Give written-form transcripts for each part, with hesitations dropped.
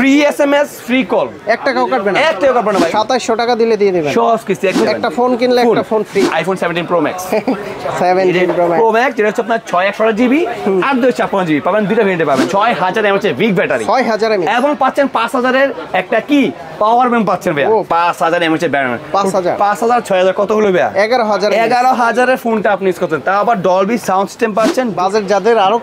Free SMS free call 1 টাকাও কাটবে না 1 টাকা কাটবে না ভাই 2700 টাকা দিলে দিয়ে দিবেন সহজ কিস্তি একটা ফোন কিনলে একটা phone free iPhone 17 pro max 17 pro max যেটা হচ্ছে আপনার 6128 জিবি আর 256 জিবি পাবেন দুইটা ভেরিয়েন্টে পাবেন 6000 এমএএইচ বিগ ব্যাটারি 6000 এমএএইচ এবং পাচ্ছেন 5000 এর একটা কি পাওয়ার ব্যাংক পাচ্ছেন ভাই 5000 এমএএইচ ব্যাটারি 5000 6000 কত হলো ভাই 11000 এর ফোনটা আপনি ইউজ করতেন তা আবার ডলবি সাউন্ড সিস্টেম পাচ্ছেন বাজেট যাদের আরো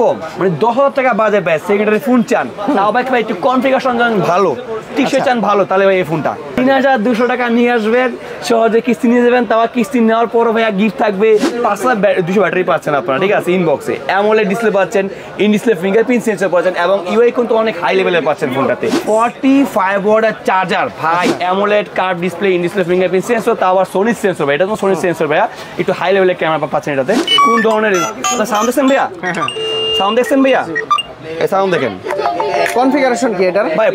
কম মানে 10000 টাকা বাজেট ভাই সেকেন্ডারি ফোন চান তাও ভাই একটু কনফিগারেশন জান ভালো টিকসই চান ভালো তাহলে ভাই এই ফোনটা 3200 টাকা নিয়ে আসবেন সহজে কিস্তি নিয়ে যাবেন তাও কিস্তি নেওয়ার পর ভাই গিফট থাকবে 5200 ব্যাটারি পাচ্ছেন আপনারা ঠিক আছে ইনবক্সে অ্যামোলেড ডিসপ্লে পাচ্ছেন ইন ডিসপ্লে ফিঙ্গারপ্রিন্ট সেন্সর পাচ্ছেন এবং ইউআই কিন্তু অনেক হাই লেভেলের পাচ্ছেন ফোনটাতে 45 ওয়াটের চার্জার ভাই AMOLED curve display in display fingerprint sensor তাও আবার সোনি সেন্সর ভাই এটা তো সোনি সেন্সর ভাইয়া একটু হাই লেভেলের ক্যামেরা পাচ্ছেন এটাতে কোন ধরনের সাউন্ড দেখছেন ভাইয়া সাউন্ড দেখছেন ভাইয়া এই সাউন্ড দেখেন কনফিগারেশন কি এটার ভাই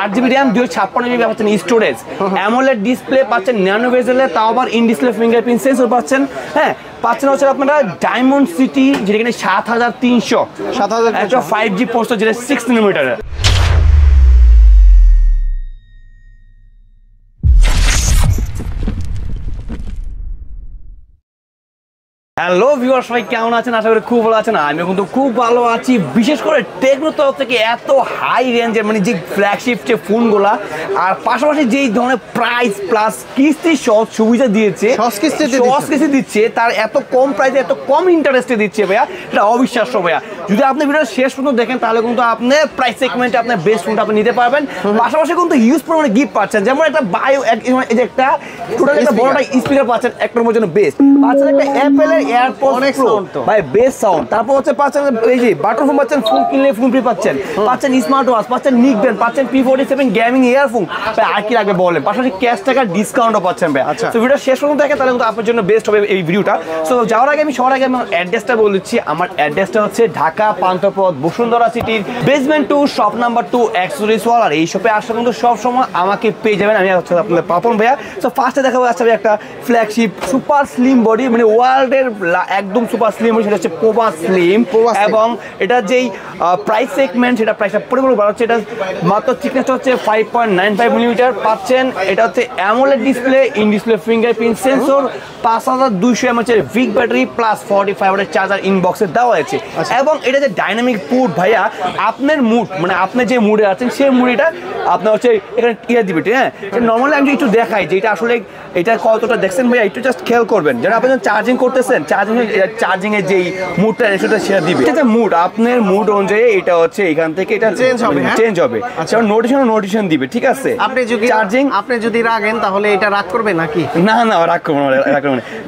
8GB RAM 256GB পাচ্ছেন স্টোরেজ অ্যামোলেড ডিসপ্লে পাচ্ছেন ন্যানো বেজেলে তাও আবার ইন ডিসপ্লে ফিঙ্গারপ্রিন্ট সেন্সর পাচ্ছেন হ্যাঁ পাচ্ছেন হচ্ছে আপনারা ডায়মন্ড সিটি যেটা কিনা 7300 একটা 5G প্রসেসর যেটা 6 nanometer হ্যালো ভিউয়ার্স সবাই কেমন আছেন আশা করি খুব ভালো আছেন আমি কিন্তু খুব ভালো আছি বিশেষ করে টেকনো তরফ থেকে এত হাই রেঞ্জের মানে যে ফ্ল্যাগশিপ যে ফোনগুলা আর পাশাপাশি যেই ধরনের প্রাইস প্লাস কিস্তি সহজ সুবিধা দিয়েছে সহজ কিস্তি দিচ্ছে তার এত কম প্রাইসে এত কম ইন্টারেস্টে দিচ্ছে ভাইয়া এটা অবিশ্বাস্য ভাইয়া যদি আপনি ভিডিওটা শেষ পর্যন্ত দেখেন তাহলে কিন্তু আপনি প্রাইস সেগমেন্টে আপনার বেস্ট ফোনটা আপনি নিতে পারবেন পাশাপাশি কিন্তু হিউজ পরিমাণে গিফট পাচ্ছেন যেমন একটা বায়ো এই যে একটা টোটাল একটা বড়টা স্পিকার পাচ্ছেন এক নম্বর জন্য বেস্ট পাচ্ছেন একটা অ্যাপেলের এয়ারপডস প্রো ভাই বেস্ট সাউন্ড তারপর হচ্ছে পাচ্ছেন এই যে বাটন ফোন পাচ্ছেন ফোন কিনলে ফোন ফ্রি পাচ্ছেন স্মার্ট ওয়াচ পাচ্ছেন নিক ব্র্যান্ড পাচ্ছেন P47 গেমিং ইয়ারফোন ভাই আর কি লাগবে বলেন পাশাপাশি ক্যাশ টাকা ডিসকাউন্টও পাচ্ছেন ভাই তো ভিডিও শেষ পর্যন্ত দেখেন তাহলে কিন্তু আপনার জন্য বেস্ট হবে এই ভিডিওটা সো যাওয়ার আগে আমি সবার আগে আমার অ্যাড্রেসটা বলে দিচ্ছি আমার অ্যাড্রেসটা হচ্ছে ঢাকা পান্থপথ বসুন্ধরা সিটির বেসমেন্ট 2 শপ নাম্বার 2 অ্যাক্সেসরিজ ওয়াল আর এই শপে আসলে কিন্তু সব সময় আমাকে পেয়ে যাবেন আমি হচ্ছে আপনাদের পাপন ভাইয়া সো ফার্স্টে দেখাবো আজকে একটা ফ্ল্যাগশিপ সুপার স্লিম বডি মানে ওয়ার্ল্ডের একদম সুপার স্লিম সেটা হচ্ছে পোভা স্লিম এবং এটা যেই প্রাইস সেগমেন্ট সেটা প্রাইসটা পরিমাণ বড় হচ্ছে এটা মাত্র থিকনেসটা হচ্ছে 5.95 মিলিমিটার পাচ্ছেন এটা হচ্ছে AMOLED display in display fingerprint sensor 5200 mAh এর বিগ ব্যাটারি প্লাস 45 ওয়াটের চার্জার ইনবক্সে দেওয়া আছে এবং এটা যে ডাইনামিক পুট ভাইয়া আপনার মুড মানে আপনি যে মুডে আছেন সেই মুডটা আপনার হচ্ছে এখানে ইয়ে দিবে হ্যাঁ নর্মালি আমি একটু দেখাই যে এটা আসলে এটা কতটা দেখছেন ভাইয়া একটু জাস্ট খেয়াল করবেন যেটা আপনি চার্জিং করতেছেন চার্জিং এর যেই মুডটা সেটা শেয়ার দিবে এটা মুড আপনার মুড অনুযায়ী এটা হচ্ছে এখান থেকে এটা চেঞ্জ হবে যেমন নোটিফিকেশন দিবে ঠিক আছে আপনি যদি চার্জিং আপনি যদি রাখেন তাহলে এটা রাগ করবে নাকি না রাগ করবে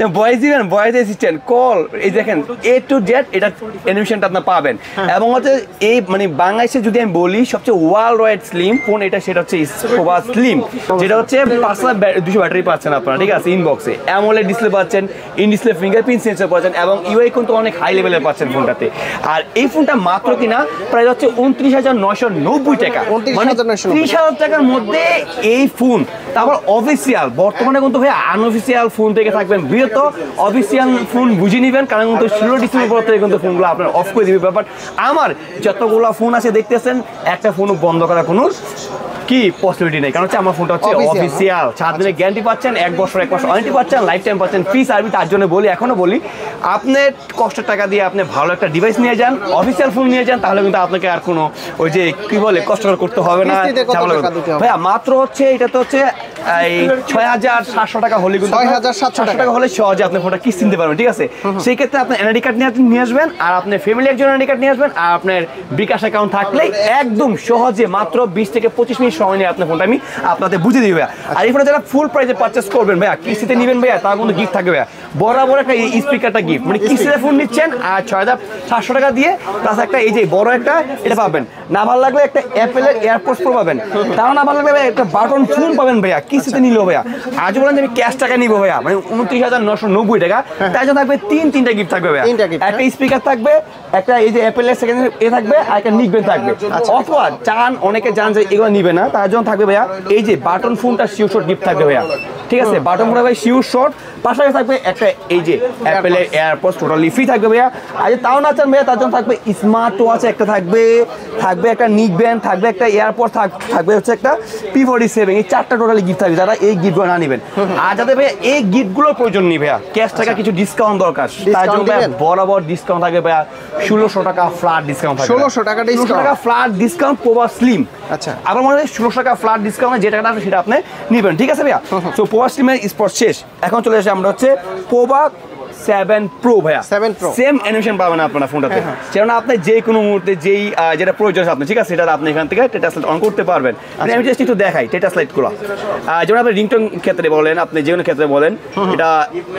না ভয়েস দিবেন ভয়েস অ্যাসিস্ট্যান্ট কল এই দেখেন A to Z এটা অ্যানিমেশনটা আপনি পাবেন এবং হচ্ছে এই মানে বাংলাদেশে যদি আমি বলি সবচেয়ে ওয়ার্ল্ড ওয়াইড স্লিম ফোন এটা সেটা হচ্ছে পোভা স্লিম যেটা হচ্ছে 5200 ব্যাটারি পাচ্ছেন আপনারা ঠিক আছে ইনবক্সে অ্যামোলেড ডিসপ্লে পাচ্ছেন ইন ডিসপ্লে ফিঙ্গারপ্রিন্ট সেন্সর পাচ্ছেন এবং ইউআই কিন্তু অনেক হাই লেভেলের পাচ্ছেন ফোনটাতে আর এই ফোনটা মাত্র কিনা প্রাইস হচ্ছে 29,990 টাকা মানে 30,000 টাকার মধ্যে এই ফোন তারপর অফিসিয়াল বর্তমানে কিন্তু ভাই আনঅফিসিয়াল ফোন থেকে থাকবেন বৃহৎ অফিসিয়াল ফোন বুঝে নেবেন কারণ কিন্তু 0 ডিসেম্বর পর থেকে কিন্তু ফোনগুলো আপনার অফ করে দিবে ব্যাপার আমার যতগুলো ফোন আছে দেখতেছেন একটা ফোনও বন্ধ করার কোনো কি পসিবিলিটি নেই কারণ হচ্ছে আমার ফোনটা হচ্ছে অফিসিয়াল 7 দিনের গ্যারান্টি পাচ্ছেন 1 বছর 1 মাস ওয়ারেন্টি পাচ্ছেন লাইফ টাইম পাচ্ছেন ফ্রি সার্ভিস তার জন্য বলি এখনো বলি আপনি কষ্টের টাকা দিয়ে আপনি ভালো একটা ডিভাইস নিয়ে যান অফিসিয়াল ফোন নিয়ে যান তাহলে কিন্তু আপনাকে আর কোনো ওই যে কি বলে কষ্ট করতে হবে না ভাইয়া মাত্র হচ্ছে এটা তো হচ্ছে এই 6,700 টাকা হলে কিন্তু 6,700 টাকা হলে সহজে আপনি ফোনটা কিস্তি নিতে পারবেন ঠিক আছে সেই ক্ষেত্রে আপনি এনআইডি কার্ড নিয়ে আসবেন আর আপনি ফ্যামিলি একজন এনআইডি কার্ড নিয়ে আসবেন আর আপনার বিকাশ অ্যাকাউন্ট থাকলে একদম সহজে মাত্র 20 থেকে 25 মিনিট সময় নিয়ে আপনার ফোনটা আমি আপনাদের বুঝিয়ে দিই ভাইয়া আর এই ফোনটা যারা ফুল প্রাইসে পারচেস করবেন ভাইয়া কিস্তিতে নেবেন ভাইয়া তার কিন্তু গিফট থাকবে ভাইয়া বরাবর একটা স্পিকারটা গিফট মানে কিস্তিতে ফোন নিচ্ছেন আর 6,700 টাকা দিয়ে প্লাস একটা এই যে বড় একটা এটা পাবেন না ভালো লাগলে একটা অ্যাপেলের এয়ারপডস প্রো পাবেন তাও না ভালো লাগলে একটা বাটন ফোন পাবেন ভাইয়া কিস্তিতে নিলেও ভাইয়া আজ বলেন যে আমি ক্যাশ টাকা নিবো ভাইয়া মানে 29,990 টাকা তাই জন্য থাকবে তিনটা গিফট থাকবে ভাইয়া একটা স্পিকার থাকবে একটা এই যে অ্যাপেলের সেকেন্ড এ থাকবে আর একটা নিক ব্র্যান্ড থাকবে অথবা চান অনেকে জান যে এগুলো নিবে না তার জন্য থাকবে ভাইয়া এই যে বাটন ফোনটা শিওর শট গিফট থাকবে ভাইয়া ঠিক আছে বাটন ফোনটা ভাই শিওর শট পাশাপাশি থাকবে একটা এই যে অ্যাপেলের এয়ারপডস টোটালি ফ্রি থাকবে ভাইয়া আর তাও না চান ভাইয়া তার জন্য থাকবে স্মার্ট ওয়াচ একটা থাকবে থাকবে একটা নিক ব্যান্ড, থাকবে একটা এয়ারপড, থাকবে হচ্ছে একটা P47, এই 4টা টোটালি গিফট থাকবে যারা এই গিফটগুলো না নেবেন। আর যাদের ভাইয়া এই গিফটগুলোর প্রয়োজন নেই ভাইয়া, ক্যাশ টাকা কিছু ডিসকাউন্ট দরকার, তার জন্য ভাইয়া বরাবর ডিসকাউন্ট থাকবে ভাইয়া 1600 টাকা ফ্ল্যাট ডিসকাউন্ট থাকবে। 1600 টাকা ডিসকাউন্ট, 1600 টাকা ফ্ল্যাট ডিসকাউন্ট পোভা স্লিম। আচ্ছা, আবার মনে হয় 1600 টাকা ফ্ল্যাট ডিসকাউন্ট, যে টাকাটা আছে সেটা আপনি নেবেন, ঠিক আছে ভাইয়া। সো পোভা স্লিমের স্পট শেষ, এখন চলে আসে আমরা হচ্ছে পোভা 7 Pro ভাইয়া। 7 Pro সেম অ্যানিমেশন পাবেন আপনার ফোনটাতে, যেমন আপনি যে কোনো মুহূর্তে যেই যেটা প্রয়োজন আছে আপনি, ঠিক আছে, সেটা আপনি এখান থেকে টেটাস লাইট অন করতে পারবেন। আমি জাস্ট একটু দেখাই টেটাস লাইট গুলো, যেমন আপনি রিংটোন ক্ষেত্রে বলেন, আপনি যে কোনো ক্ষেত্রে বলেন, এটা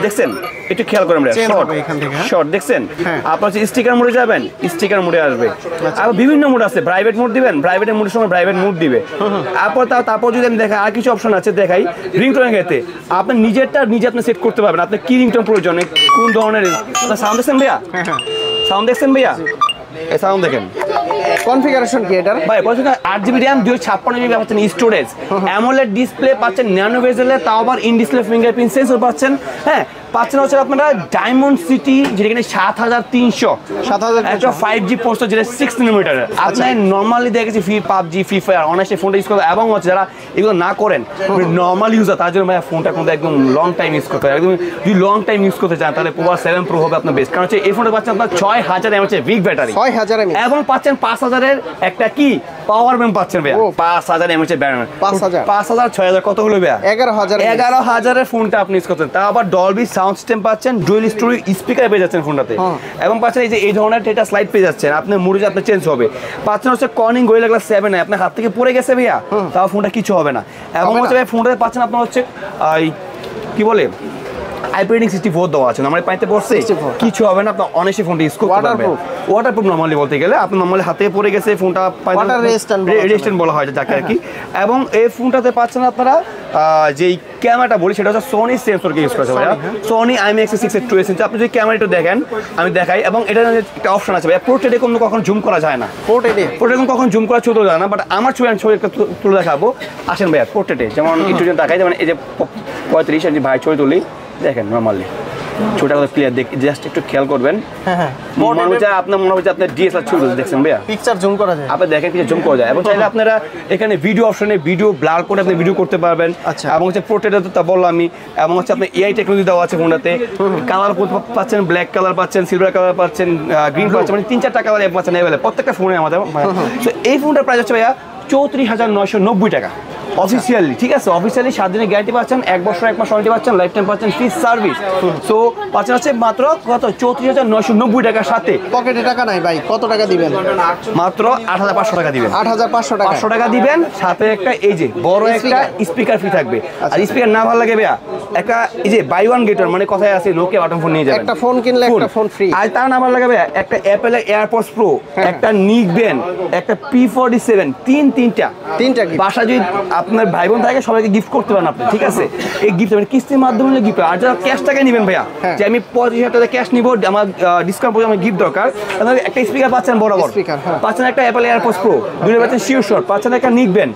দেখছেন একটু খেয়াল করেন, শর্ট দেখছেন, আপনার হচ্ছে স্টিকার মোডে যাবেন, স্টিকার মোডে আসবে। আর বিভিন্ন মোড আছে, প্রাইভেট মোড দিবেন, প্রাইভেটের মোডের সময় প্রাইভেট মোড দিবে। তারপর যদি আমি দেখাই, আর কিছু অপশন আছে দেখাই রিংটোনের ক্ষেত্রে, আপনি নিজেরটা নিজে আপনি সেট করতে পারবেন, আপনি কি রিংটোন প্রয়োজন, কোন ধরনের সাউন্ড দেখছেন ভাইয়া, সাউন্ড দেখছেন ভাইয়া, এই সাউন্ড দেখেন। কনফিগারেশন কি এটার ভাই? 8GB RAM, 256GB পাচ্ছেন স্টোরেজ, অ্যামোলেড ডিসপ্লে পাচ্ছেন, ন্যানো বেজেলে, তাও আবার ইন ডিসপ্লে ফিঙ্গারপ্রিন্ট সেন্সর পাচ্ছেন। হ্যাঁ, পাচ্ছেন হচ্ছে আপনারা ডায়মন্ড সিটি, যেটা কিনা 7300 একটা 5G প্রসেসর, যেটা 6 nanometer। আপনি নর্মালি দেখেছি PUBG, ফ্রি ফায়ার অনায়াসে ফোনটা ইউজ করতে, এবং হচ্ছে যারা এগুলো না করেন নর্মাল ইউজার, তার জন্য ভাই ফোনটা কিন্তু একদম লং টাইম ইউজ করতে হয়। একদম যদি লং টাইম ইউজ করতে চান তাহলে পোভা 7 Pro হবে আপনার বেস্ট, কারণ হচ্ছে এই ফোনটা পাচ্ছেন আপনার 6000 mAh বিগ ব্যাটারি, 6000 mAh, এবং পাচ্ছেন 5000 এর একটা কি পাওয়ার ব্যাংক পাচ্ছেন ভাইয়া। 5000 mAh ব্যাটারি, 5000 6000 কত হলো ভাইয়া? 11000 এর ফোনটা আপনি ইউজ করতেন, তা আবার ডলবি সাউন্ড সিস্টেম পাচ্ছেন, ডুয়াল স্টোরি স্পিকার পেয়ে যাচ্ছেন ফোনটাতে, এবং পাচ্ছেন এই যে এই ধরনের টেটা স্লাইড পেয়ে যাচ্ছেন, আপনি মুড়ে আপনি চেঞ্জ হবে। পাচ্ছেন হচ্ছে কর্নিং গোরিলা গ্লাস 7, আপনার হাত থেকে পড়ে গেছে ভাইয়া, তাও ফোনটা কিছু হবে না। এবং হচ্ছে ভাই ফোনটাতে পাচ্ছেন আপনার হচ্ছে কি বলে IP64 দেওয়া আছে, আমার পাইতে পড়ছে কিছু হবে না, আপনি অনেকই ফোনটা ইউজ করতে পারবেন। ওয়াটারপ্রুফ নরমালি বলতে গেলে, আপনি নরমালি হাতে পড়ে গেছে ফোনটা রেজিস্ট্যান্ট বলা হয় যাকে আর কি। এবং এই ফোনটাতে পাচ্ছেন আপনারা যেই ক্যামেরাটা বলি সেটা হচ্ছে সোনি সেন্সরকে ইউজ করেছে ভাইয়া, সোনি IMX6 আপনি যদি ক্যামেরাটা দেখেন, আমি দেখাই, এবং এটা একটা অপশন আছে ভাইয়া, পোর্ট্রেটে কোনো কখন জুম করা যায় না, পোর্ট্রেটে কখন জুম করা ছবি তোলা যায় না, বাট আমার ছবি তুলে দেখাবো। আসেন ভাইয়া পোর্ট্রেটে, যেমন একটু দেখাই, যেমন এই যে 35 ইঞ্চি ভাই ছবি তুলি, দেখেন নরমালি ছোটা কথা ক্লিয়ার, জাস্ট একটু খেয়াল করবেন, মনে হচ্ছে আপনার DSLR ছবি দেখছেন ভাইয়া, পিকচার জুম করা যায়, আপনি দেখেন পিকচার জুম করা যায়। এবং চাইলে আপনারা এখানে ভিডিও অপশনে ভিডিও ব্লার করে আপনি ভিডিও করতে পারবেন, এবং হচ্ছে পোর্ট্রেটে তো বললাম আমি, এবং হচ্ছে আপনার AI টেকনোলজি দেওয়া আছে ফোনটাতে, কালার পাচ্ছেন, ব্ল্যাক কালার পাচ্ছেন, সিলভার কালার পাচ্ছেন, গ্রিন পাচ্ছেন, মানে 3-4টা কালার পাচ্ছেন অ্যাভেলেবল প্রত্যেকটা ফোনে আমাদের। তো এই ফোনটার প্রাইস হচ্ছে ভাইয়া 34990 টাকা অফিসিয়ালি, ঠিক আছে, অফিসিয়ালি 7 দিনের গ্যারান্টি পাচ্ছেন, 1 বছর 1 মাস ওয়ারেন্টি পাচ্ছেন, লাইফ টাইম পাচ্ছেন ফ্রি সার্ভিস। সো পাচ্ছেন হচ্ছে মাত্র কত 34990 টাকার সাথে। পকেটে টাকা নাই ভাই, কত টাকা দিবেন? মাত্র 8500 টাকা দিবেন, 8500 টাকা, 500 টাকা দিবেন, সাথে একটা এই যে বড় একটা স্পিকার ফ্রি থাকবে। আর স্পিকার না ভালো লাগে ভাইয়া, একটা এই যে বাই ওয়ান গেট ওয়ান, মানে কথায় আছে নোকিয়া বাটন ফোন নিয়ে যাবেন, একটা ফোন কিনলে একটা ফোন ফ্রি। আর তার না ভালো লাগে ভাইয়া, একটা অ্যাপেল এয়ারপডস প্রো, একটা নিক ব্যান্ড, একটা P47, তিনটা বাসা যদি আপনার ভাই বোন থাকে সবাইকে গিফট করতে পারেন আপনি, ঠিক আছে। এই গিফট মানে কিস্তির মাধ্যমে গিফট, আর যারা ক্যাশ টাকা নেবেন ভাইয়া, যে আমি 25,000 টাকা ক্যাশ নিব, আমার ডিসকাউন্ট পর্যন্ত আমার গিফট দরকার, তাহলে একটা স্পিকার পাচ্ছেন বরাবর, পাচ্ছেন একটা অ্যাপল এয়ারপডস প্রো, দুটো পাচ্ছেন শিওর শট, পাচ্ছেন একটা নিক ব্যান্ড,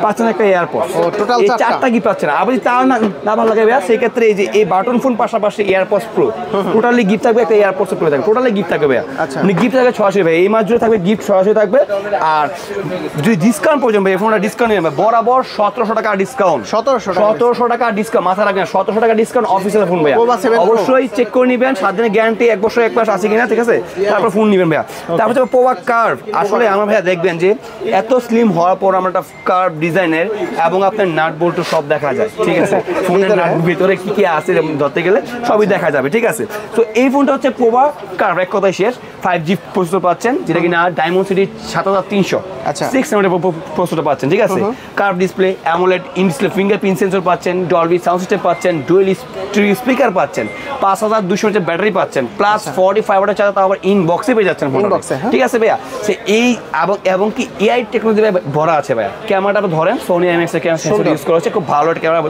পাচ্ছেন একটা এয়ারপডস, টোটাল 4টা গিফট পাচ্ছেন। আবার যদি তাও না ভালো লাগে ভাইয়া, সেই ক্ষেত্রে এই যে এই বাটন ফোন পাশাপাশি এয়ারপডস প্রো, টোটালি গিফট থাকবে, একটা এয়ারপডস প্রো থাকবে, টোটালি গিফট থাকবে ভাইয়া, মানে গিফট থাকবে সরাসরি ভাই, এই মাস জুড়ে থাকবে গিফট সরাসরি থাকবে। আর যদি ডিসকাউন্ট পর্যন্ত ভাই ফোনটা ডিসকাউন্ট নেবে বরাবর 1700 টাকা ডিসকাউন্ট, 1700 টাকা ডিসকাউন্ট, মাথা রাখবেন 1700 টাকা ডিসকাউন্ট অফিসিয়াল ফোন ভাইয়া, অবশ্যই চেক করে নেবেন, 7 দিনের গ্যারান্টি, 1 বছর 1 মাস আছে কিনা, ঠিক আছে, তারপর ফোন নেবেন ভাইয়া। তারপর হচ্ছে পোভা কার্ভ, আসলে আমার ভাইয়া দেখবেন যে এত স্লিম হওয়ার পর আমরা একটা কার্ভ ডিজাইনের, এবং আপনার নাট বল্ট সব দেখা যায়, ঠিক আছে, ফোনের নাট ভিতরে কি কি আছে ধরতে গেলে সবই দেখা যাবে, ঠিক আছে। তো এই ফোনটা হচ্ছে পোভা কার্ভ, এক কথায় শেষ, 5G প্রসেসর পাচ্ছেন, যেটা কিনা ডায়মন্ড সিটি 7300, 6 nanometer প্রসেসর পাচ্ছেন, ঠিক আছে, curve display, AMOLED in display fingerprint sensor পাচ্ছেন, ডলবি সাউন্ড সিস্টেম পাচ্ছেন, ডুয়াল স্পিকার পাচ্ছেন, 5200 ব্যাটারি পাচ্ছেন, প্লাস 45 ওয়াটের চার্জার, তাও আবার ইনবক্সে পেয়ে যাচ্ছেন ফোন, ঠিক আছে ভাইয়া। সে এই এবং কি AI টেকনোলজি ভরা আছে ভাইয়া। ক্যামেরাটা ধরেন সোনি IMX এর ক্যামেরা সেন্সর ইউজ করা হচ্ছে, খুব ভালো একটা ক্যামেরা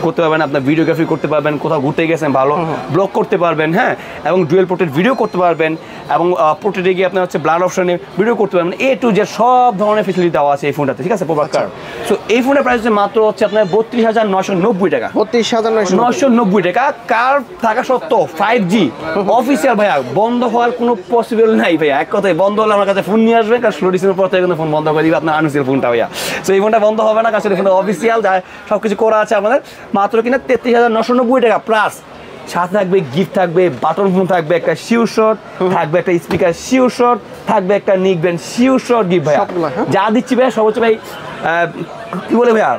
করতে পারবেন, আপনার ভিডিওগ্রাফি করতে পারবেন, কোথাও ঘুরতে গেছেন ভালো ব্লগ করতে পারবেন, হ্যাঁ, এবং ডুয়েল পোর্ট্রেট ভিডিও করতে পারবেন, এবং পোর্ট্রেটে গিয়ে আপনার হচ্ছে ব্লার অপশনে ভিডিও করতে পারবেন, এ টু জেড সব ধরনের ফেসিলিটি দেওয়া আছে এই ফোনটাতে, ঠিক আছে, প্রোভাইড কার্ড। সো এই ফোনের প্রাইস হচ্ছে মাত্র হচ্ছে আপনার 32,990 টাকা, 32,990 টাকা। কার থাকা সত্ত্বেও 5G অফিসিয়াল ভাইয়া, বন্ধ হওয়ার কোনো পসিবল নাই ভাইয়া। এক কথায় বন্ধ হলে আমার কাছে ফোন নিয়ে আসবেন, কারণ 16 ডিসেম্বর পর থেকে কিন্তু ফোন বন্ধ করে দিবে আপনার আনসিয়াল ফোনটা ভাইয়া। সো এই ফোনটা বন্ধ হবে না, কারণ ফোনটা অফিসিয়াল, যা সব কিছু করা আছে আমাদের। মাত্র কিনা 33,990 টাকা প্লাস সাথে থাকবে গিফট, থাকবে বাটন ফোন, থাকবে একটা শিউ শট, থাকবে একটা স্পিকার শিউ শট, থাকবে একটা নিক ব্যান্ড শিউ শট গিফট ভাইয়া। যা দিচ্ছি ভাইয়া সব হচ্ছে ভাই কি বলে ভাইয়া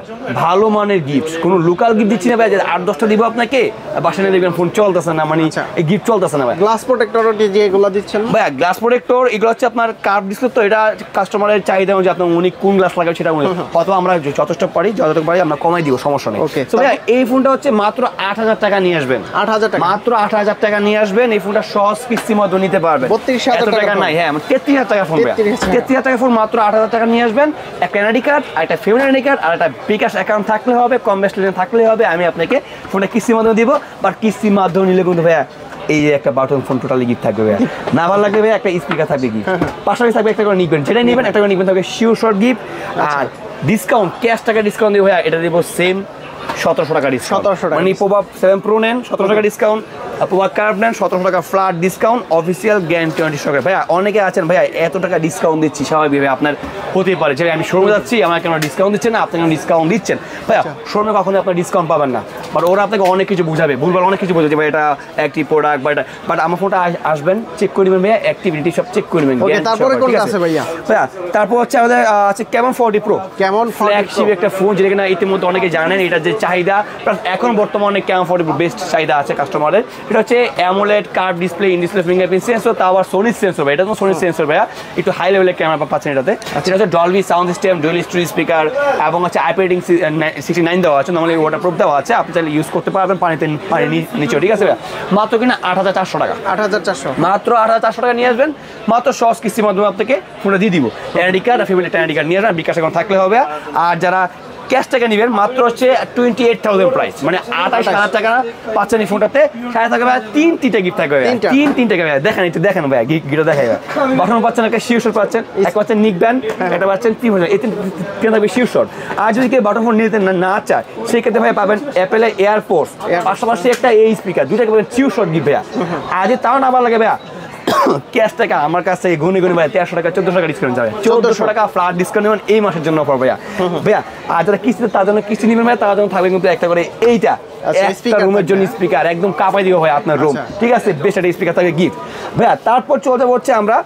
ভালো মানের গিফট, কোনো লোকাল গিফট দিচ্ছি না ভাই যে 8-10টা দিব আপনাকে, বাসায় নিয়ে দেখবেন ফোন চলতেছে না, মানে এই গিফট চলতেছে না ভাই। গ্লাস প্রোটেক্টর যে এগুলো দিচ্ছেন ভাইয়া, গ্লাস প্রোটেক্টর এগুলো হচ্ছে আপনার কার্ভ ডিসপ্লে, তো এটা কাস্টমারের চাহিদা অনুযায়ী আপনার উনি কোন গ্লাস লাগাবে সেটা হয়তো আমরা যতটুকু পারি আমরা কমাই দিব, সমস্যা নেই। তো ভাইয়া এই ফোনটা হচ্ছে মাত্র 8,000 টাকা নিয়ে আসবেন, 8,000 টাকা, মাত্র 8,000 টাকা নিয়ে আসবেন। এই ফোনটা সহজ কিস্তির মধ্যে নিতে পারবেন, 32,000 টাকা নাই, হ্যাঁ 33,000 টাকা ফোন, 33,000 টাকা ফোন মাত্র 8,000 টাকা নিয়ে আসবেন। একটা এনআইডি কার্ড আর একটা ফেমিন এনআইডি কার্ড আর একটা বিকাশ অ্যাকাউন্ট থাকলে হবে, কম বেশ লেনদেন থাকলে হবে, আমি আপনাকে ফোনটা কিস্তির মাধ্যমে দিব। বাট কিস্তির মাধ্যমে নিলে কিন্তু ভাইয়া এই যে একটা বাটন ফোন টোটালি গিফট থাকবে ভাইয়া, না ভালো লাগবে ভাইয়া একটা স্পিকার থাকবে গিফট, পাশাপাশি থাকবে একটা করে নিবেন, যেটাই নেবেন একটা করে নিবেন থাকবে শিউ শর্ট গিফট। আর ডিসকাউন্ট, ক্যাশ টাকা ডিসকাউন্ট দিব ভাইয়া, এটা দিব সেম 1700 টাকা ডিসকাউন্ট, মানে প্রভাব 7 প্রো নেন 17 টাকা ডিসকাউন্ট, প্রভাব কার্ভ নেন 1700 টাকা ফ্ল্যাট ডিসকাউন্ট, অফিসিয়াল গ্যারান্টি 20 টাকা। ভাইয়া অনেকে আছেন ভাইয়া এত টাকা ডিসকাউন্ট দিচ্ছি, স্বাভাবিক ভাই আপনার হতে পারে যে আমি শোরুমে যাচ্ছি আমাকে কেন ডিসকাউন্ট দিচ্ছেন না, আপনি কেন ডিসকাউন্ট দিচ্ছেন ভাইয়া, শোরুমে কখনো আপনার ডিসকাউন্ট পাবেন না, বাট ওরা আপনাকে অনেক কিছু বুঝাবে, ভুলভাল অনেক কিছু বোঝাবে, ভাই এটা একটি প্রোডাক্ট বা এটা, বাট আমার ফোনটা আসবেন চেক করে নেবেন ভাইয়া, অ্যাক্টিভিটি সব চেক করে নেবেন। তারপরে কোনটা আছে ভাইয়া? ভাইয়া তারপর হচ্ছে আমাদের আছে Camon 40 Pro, Camon 40 ফ্ল্যাগশিপ একটা ফোন, যেটা কিনা ইতিমধ্যে অনেকে জানেন এটা যে চাহিদা, প্লাস এখন বর্তমানে Camon 40 Pro বেস্ট চাহিদা আছে কাস্টমারের। এটা হচ্ছে AMOLED curve display, in display fingerprint sensor, তা আবার সোনি সেন্সর ভাই, এটা তো সোনি সেন্সর ভাইয়া, একটু হাই লেভেলের ক্যামেরা পাচ্ছেন এটাতে। এটা হচ্ছে Dolby sound system, dual stereo speaker, এবং হচ্ছে আইপি 69 দেওয়া আছে, নরমালি ওয়াটারপ্রুফ দেওয়া আছে, আপনি চাইলে ইউজ করতে পারবেন পানিতে নিচে, ঠিক আছে ভাইয়া। মাত্র কিনা 8,400 টাকা, 8,400, মাত্র 8,400 টাকা নিয়ে আসবেন, মাত্র সহজ কিস্তির মাধ্যমে আপনাকে ফোনটা দিয়ে দিব। এনআইডি কার্ড আর ফ্যামিলি এনআইডি কার্ড নিয়ে আসবেন, বিকাশ এখন থাকলে হবে। আর যারা ক্যাশ টাকা নেবেন মাত্র হচ্ছে 28,000 প্রাইস, মানে 28,000 টাকা পাচ্ছেন এই ফোনটাতে। সাথে থাকবে ভাই তিনটা গিফট থাকবে, তিনটা ভাই দেখেন, একটু দেখেন ভাই গিফটটা দেখাই ভাই। বাটন পাচ্ছেন, একটা শিউ শট পাচ্ছেন, একটা পাচ্ছেন নিক ব্যান্ড, একটা পাচ্ছেন 3,000, এই তিন থাকবে শিউ শট। আর যদি কেউ বাটন ফোন নিতে না চায় সেক্ষেত্রে ভাই পাবেন অ্যাপেলের এয়ারফোর্স, পাশাপাশি একটা এই স্পিকার, দুইটাকে পাবেন শিউ শট গিফট ভাইয়া। আর যদি তাও না ভালো লাগে ভাইয়া ক্যাশ টাকা আমার কাছ থেকে গুনে ভাই 1300 টাকা 1400 টাকা ডিসকাউন্ট যাবে, 1400 টাকা ফ্ল্যাট ডিসকাউন্ট নেবেন এই মাসের জন্য অফার ভাইয়া। ভাইয়া আর যারা কিস্তিতে তার জন্য কিস্তি নেবেন ভাই, তার জন্য থাকবে কিন্তু একটা করে এইটা একটা রুমের জন্য স্পিকার, একদম কাঁপাই দিবে ভাই আপনার রুম, ঠিক আছে, বেশ একটা স্পিকার থাকবে গিফট ভাইয়া। তারপর চলতে পড়ছে আমরা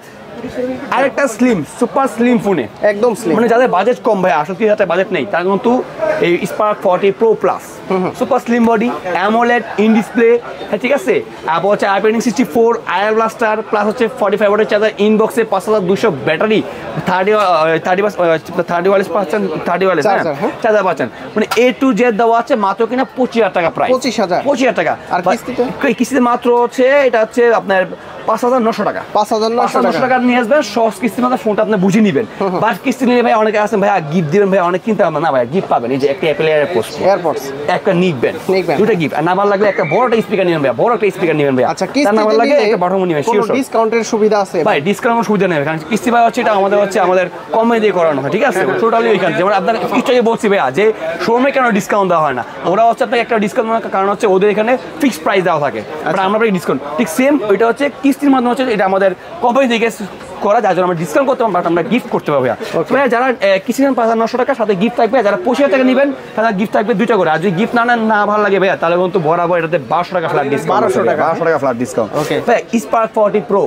আরেকটা স্লিম সুপার স্লিম ফোনে, একদম স্লিম, মানে যাদের বাজেট কম ভাই 68,000 বাজেট নেই, তার কিন্তু এই spark 40 Pro plus super slim body, AMOLED in display, ঠিক আছে, আবার হচ্ছে আইপি 64 আয়ার ব্লাস্টার, প্লাস হচ্ছে 45 ওয়াটের চার্জার, ইনবক্সে 5200 ব্যাটারি, 30 ওয়ালেস পাচ্ছেন, 30 ওয়ালেস চার্জার পাচ্ছেন, মানে এ টু জেড দেওয়া আছে। মাত্র কিনা 25,000 টাকা প্রাইস, 25,000 টাকা। আর কিস্তিতে মাত্র হচ্ছে এটা হচ্ছে আপনার 5,900 টাকা, 5,900 টাকা নিয়ে আসবেন, সহজ কিস্তির মধ্যে ফোনটা আপনি বুঝে নেবেন। বাট কিস্তি নিলে ভাই অনেকে আছেন ভাই গিফট দিবেন ভাই, অনেক কিনতে পারবেন না ভাই, গিফট পাবেন এই যে একটা অ্যাপেল এয়ারপোর্টস, একটা নিক ব্যান্ড, দুটো গিফট। আর না ভালো লাগলে একটা বড় একটা স্পিকার নেবেন ভাই, বড় একটা স্পিকার নেবেন ভাই। আচ্ছা কিস্তি না ভালো লাগে একটা বাটন নেবেন, শিওর ডিসকাউন্টের সুবিধা আছে ভাই, ডিসকাউন্টের সুবিধা নেবে, কারণ কিস্তি ভাই হচ্ছে এটা আমাদের কমে দিয়ে করানো হয়, ঠিক আছে, টোটালি ওইখানে। যেমন আপনার কিছুটাকে বলছি ভাইয়া যে শোরুমে কেন ডিসকাউন্ট দেওয়া হয় না, ওরা হচ্ছে আপনাকে একটা ডিসকাউন্ট কারণ হচ্ছে ওদের এখানে ফিক্সড প্রাইস দেওয়া থাকে, আমরা ডিসকাউন্ট ঠিক সেম ওইটা হচ্ছে কিস্তির মাধ্যমে হচ্ছে, এটা আমাদের কোম্পানি থেকে করা, যার জন্য আমরা ডিসকাউন্ট করতে পারবো, বাট আমরা গিফট করতে পারবো। ভাইয়া যারা কিস্তি নেন 5,900 টাকা, সাথে গিফট থাকবে, যারা 25,000 টাকা নেবেন তারা গিফট থাকবে 2টা করে। আর যদি গিফট না নেন না ভালো লাগে ভাইয়া, তাহলে কিন্তু বরাবর এটাতে 1200 টাকা ফ্ল্যাট ডিসকাউন্ট, 1200 টাকা ফ্ল্যাট ডিসকাউন্ট। ভাই স্পার্ক 40 Pro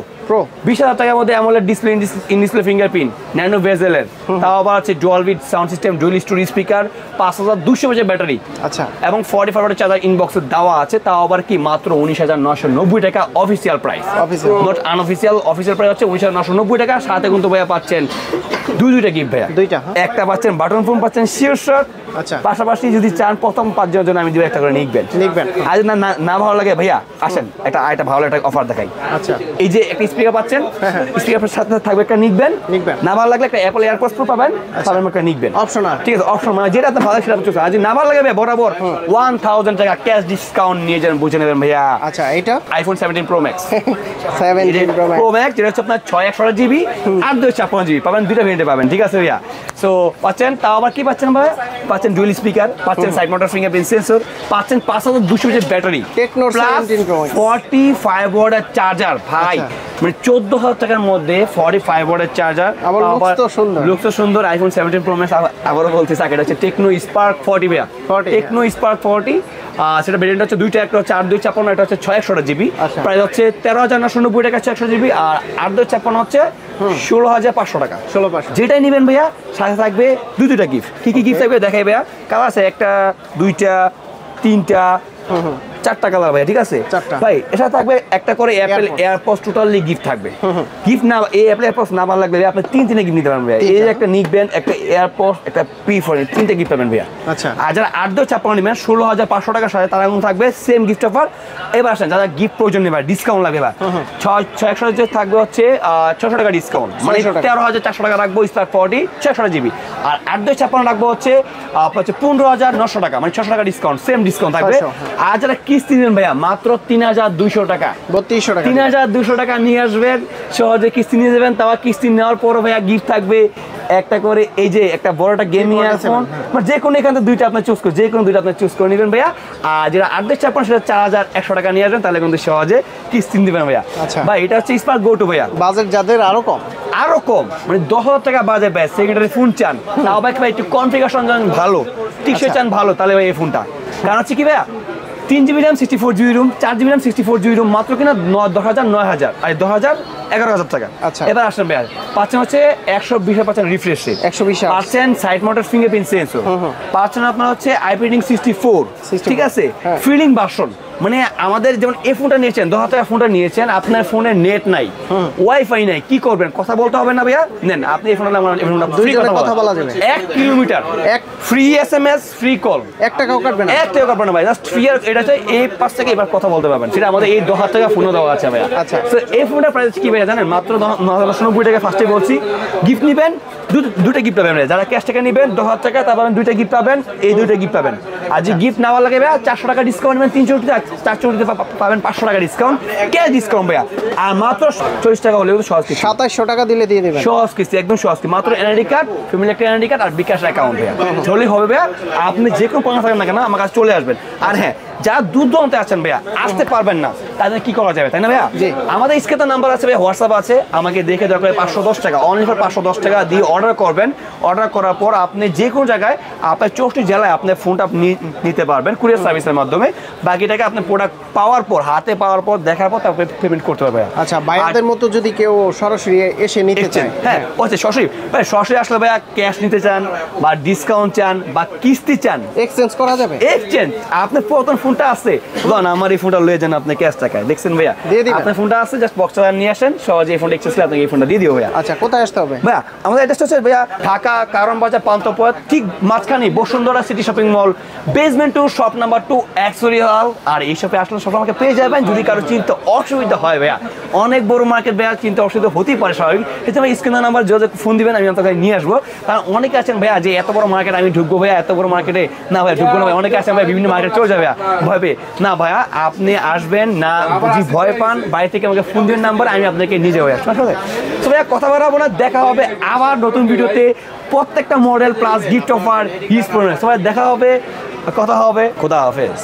20,000 টাকার মধ্যে AMOLED display, in display fingerprint, nano বেজেলের, তাও আবার হচ্ছে Dolby sound system, dual stereo speaker, 5200 mAh battery, আচ্ছা, এবং 45 ওয়াটের চার্জার ইনবক্সে দেওয়া আছে, তাও আবার কি মাত্র 19,990 টাকা official price, not unofficial. Official price হচ্ছে 19,990 টাকা। সাথে কিন্তু ভাইয়া পাচ্ছেন দুইটা গিফট ভাইয়া, একটা পাচ্ছেন বাটন ফোন পাচ্ছেন শিওর শট, আচ্ছা। পাশাপাশি যদি চান প্রথম 5 জনের জন্য আমি দিব একটা করে নিকবেন। আর যদি না ভালো লাগে ভাইয়া আসেন একটা ভালো একটা অফার দেখাই। আচ্ছা, এই যে একটা স্পিকার পাচ্ছেন, স্পিকারের সাথে থাকবে একটা নিকবেন, না ভালো লাগলে একটা অ্যাপল এয়ারপডস প্রো পাবেন, পাবেন একটা নিকবেন অপশনাল। ঠিক আছে, অপশন মানে যেটা আপনার ভালো লাগে সেটা চুজ করেন। আর যদি না ভালো লাগে ভাইয়া বরাবর 1000 টাকা ক্যাশ ডিসকাউন্ট নিয়ে যান, বুঝে নেবেন ভাইয়া। আচ্ছা, এটা iPhone 17 pro max 17 Pro Max pro max যেটা হচ্ছে আপনার 6 জিবি আর 256 জিবি পাবেন, দুইটা ভেরিয়েন্টে পাবেন। ঠিক আছে ভাইয়া, সো পাচ্ছেন তাও আবার কি পাচ্ছেন ভাই, পাচ্ছেন ডুয়াল স্পিকার, পাচ্ছেন সাইড মাউন্টেড ফিঙ্গারপ্রিন্ট সেন্সর, পাচ্ছেন 5200 mAh battery, Tecno 17 Pro Max 45 ওয়াটের চার্জার ভাই। মানে 14000 টাকার মধ্যে 45 ওয়াটের চার্জার, আবার লুকস তো সুন্দর। আইফোন 17 প্রো ম্যাক্স আবারও বলতেছি, এটা হচ্ছে টেকনো স্পার্ক 40 ভাইয়া, টেকনো স্পার্ক 40। সেটা ভেরিয়েন্ট হচ্ছে দুইটা, একটা হচ্ছে 8256, এটা হচ্ছে 628 জিবি, প্রাইস হচ্ছে 13990 টাকা 600 জিবি, আর 8256 হচ্ছে 16500 টাকা। 16500 যেটাই নেবেন ভাইয়া সাথে থাকবে দুইটা গিফট। কি গিফট থাকবে দেখাই ভাইয়া, কালার আছে একটা, দুইটা, তিনটা, 4টা কালার ভাই। ঠিক আছে ভাই, এটা থাকবে একটা করে অ্যাপল এয়ারপডস টোটালি গিফট থাকবে। গিফট না এই অ্যাপল এয়ারপডস না ভালো লাগবে আপনি তিনটে গিফট নিতে পারবেন ভাই। এই একটা নিকবেন, একটা এয়ারপডস, একটা P4, তিনটে গিফট পাবেন ভাইয়া। আচ্ছা, আর যারা 8256 নেবেন 16500 টাকার সাথে তারা এখন থাকবে সেম গিফট অফার। এবার আসেন যারা গিফট প্রয়োজন নেবে ডিসকাউন্ট লাগবে ভাই, 600 থাকবে হচ্ছে 600 টাকা ডিসকাউন্ট, মানে 13400 টাকা রাখবো স্পার্ক 40 600 জিবি, আর 8256 রাখবো হচ্ছে 15900 টাকা, মানে 600 টাকা ডিসকাউন্ট, সেম ডিসকাউন্ট থাকবে। আর যারা কিস্তি নেবেন ভাইয়া মাত্র 3200 টাকা, 3200 টাকা, 3200 টাকা নিয়ে আসবেন, সহজে কিস্তি নিয়ে যাবেন। তাও কিস্তি নেওয়ার পরও ভাইয়া গিফট থাকবে একটা করে এই যে একটা বড়টা গেমিং ইয়ারফোন, মানে যে কোনো এখান থেকে দুইটা আপনি চুজ করে, যে কোনো দুইটা আপনি চুজ করে নেবেন ভাইয়া। আর যেটা 8256 সেটা 4100 টাকা নিয়ে আসবেন, তাহলে কিন্তু সহজে কিস্তি দিবেন ভাইয়া। ভাই এটা হচ্ছে স্পার্ক গো টু ভাইয়া, বাজেট যাদের আরো কম, মানে 10,000 টাকা বাজে ভাই, সেকেন্ডারি ফোন চান, তাও ভাই একটু কনফিগারেশন চান ভালো, টিকসই চান ভালো, তাহলে ভাই এই ফোনটা। কারণ হচ্ছে কি ভাইয়া 3GB RAM 64GB room, 4GB RAM 64GB room, মাত্র কিনা 10,000 9000 আর 10,000 11,000 টাকা। আচ্ছা, এবার আসেন ভাই পাচ্ছেন হচ্ছে 120 পাচ্ছেন রিফ্রেশ রেট, 120 পাচ্ছেন সাইড মাউন্টেড ফিঙ্গারপ্রিন্ট সেন্সর, পাচ্ছেন আপনার হচ্ছে IP rating 64, ঠিক আছে, ফিলিং ভার্সন। মানে আমাদের যেমন এই ফোনটা নিয়েছেন 10,000 টাকা ফোনটা নিয়েছেন, আপনার ফোনে নেট নাই, ওয়াইফাই নাই, কি করবেন, কথা বলতে হবে না ভাইয়া, নেন আপনি এই ফোনটা কথা বলা যাবে, 1 kilometre free SMS free call, 1 টাকাও কাটবে না, 1 টাকা কাটবে না ভাই, জাস্ট ফ্রি। আর এটা হচ্ছে এই পাশ থেকে এবার কথা বলতে পারবেন, সেটা আমাদের এই 10,000 টাকা ফোনও দেওয়া আছে ভাইয়া। আচ্ছা, তো এই ফোনটার প্রাইস কি ভাইয়া জানেন, মাত্র 990 টাকা ফার্স্টে বলছি। গিফট নেবেন দুটো গিফট পাবেন, যারা ক্যাশ টাকা নেবেন 10,000 টাকা তা পাবেন দুইটা গিফট পাবেন, এই দুইটা গিফট পাবেন। আর যে গিফট নেওয়া লাগে ভাইয়া 400 টাকা ডিসকাউন্ট নেবেন, 340 পাবেন 500 টাকা ডিসকাউন্ট, ক্যাশ ডিসকাউন্ট ভাইয়া। আর মাত্র 40 টাকা হলেও সহজ কিস্তি, 2700 টাকা দিলে দিয়ে দিবেন, সহজ কিস্তি, একদম সহজ কিস্তি, মাত্র এনআইডি কার্ড, ফ্যামিলি একটা এনআইডি কার্ড আর বিকাশ অ্যাকাউন্ট ভাইয়া, চলেই হবে ভাইয়া। আপনি যে কোনো পয়সা থাকেন না কেন আমার কাছে চলে আসবেন। আর হ্যাঁ, যারা দূর দূরান্তে আছেন ভাইয়া আসতে পারবেন না, তাদের কি করা যাবে তাই না ভাইয়া, আমাদের স্ক্রিনে নাম্বার আছে ভাইয়া, হোয়াটসঅ্যাপ আছে, আমাকে দেখে দরকার 510 টাকা, অনলি ফর 510 টাকা দিয়ে অর্ডার করবেন। অর্ডার করার পর আপনি যে কোনো জায়গায় আপনার 64 জেলায় আপনার ফোনটা নিতে পারবেন কুরিয়ার সার্ভিসের মাধ্যমে। বাকি টাকা আপনি প্রোডাক্ট পাওয়ার পর, হাতে পাওয়ার পর, দেখার পর তারপরে পেমেন্ট করতে হবে ভাইয়া। আচ্ছা, ভাইয়াদের মতো যদি কেউ সরাসরি এসে নিতে চায়, হ্যাঁ আচ্ছা, সরাসরি আসলে ভাইয়া ক্যাশ নিতে চান বা ডিসকাউন্ট চান বা কিস্তি চান, এক্সচেঞ্জ করা যাবে। এক্সচেঞ্জ আপনার পুরাতন ফোনটা আছে, বলেন আমার এই ফোনটা লয়ে যান আপনি ক্যাশ টাকায়, দেখছেন ভাইয়া আপনার ফোনটা আছে, জাস্ট বক্স চালান নিয়ে আসেন, সহজে এই ফোনটা এক্সচেঞ্জ করে আপনাকে এই ফোনটা দিয়ে দিও ভাইয়া। আচ্ছা, কোথায় আসতে হবে ভাইয়া? আমাদের অ্যাড্রেসটা হচ্ছে ভাইয়া ঢাকা কারণ বাজার পান্থপথ, ঠিক মাঝখানে Bashundhara city shopping mall, basement 2 shop number 2 accessory হল। আর এই শপে আসলে সব আমাকে পেয়ে যাবেন। যদি কারো চিন্তা অসুবিধা হয় ভাইয়া, অনেক বড় মার্কেট ভাইয়া, চিন্তা অসুবিধা হতেই পারে স্বাভাবিক, এতে ভাই স্ক্রিনের নাম্বার যোগাযোগ ফোন দিবেন, আমি আপনাকে নিয়ে আসবো। কারণ অনেকে আছেন ভাইয়া যে এত বড় মার্কেট আমি ঢুকবো ভাইয়া, এত বড় মার্কেটে না ভাইয়া ঢুকবো না ভাই, অনেকে আছেন ভাই বিভিন্ন মার্কেট চলে যাবে ভয় পেয়ে, না ভাইয়া আপনি আসবেন না, যদি ভয় পান বাইরে থেকে আমাকে ফোন দিবেন নাম্বার, আমি আপনাকে নিজে হয়ে আসবো। তো ভাইয়া কথা বাড়াবো না, দেখা হবে আবার নতুন ভিডিওতে, প্রত্যেকটা model plus gift offer use করবেন। সবাই দেখা হবে, কথা হবে, খোদা হাফেজ।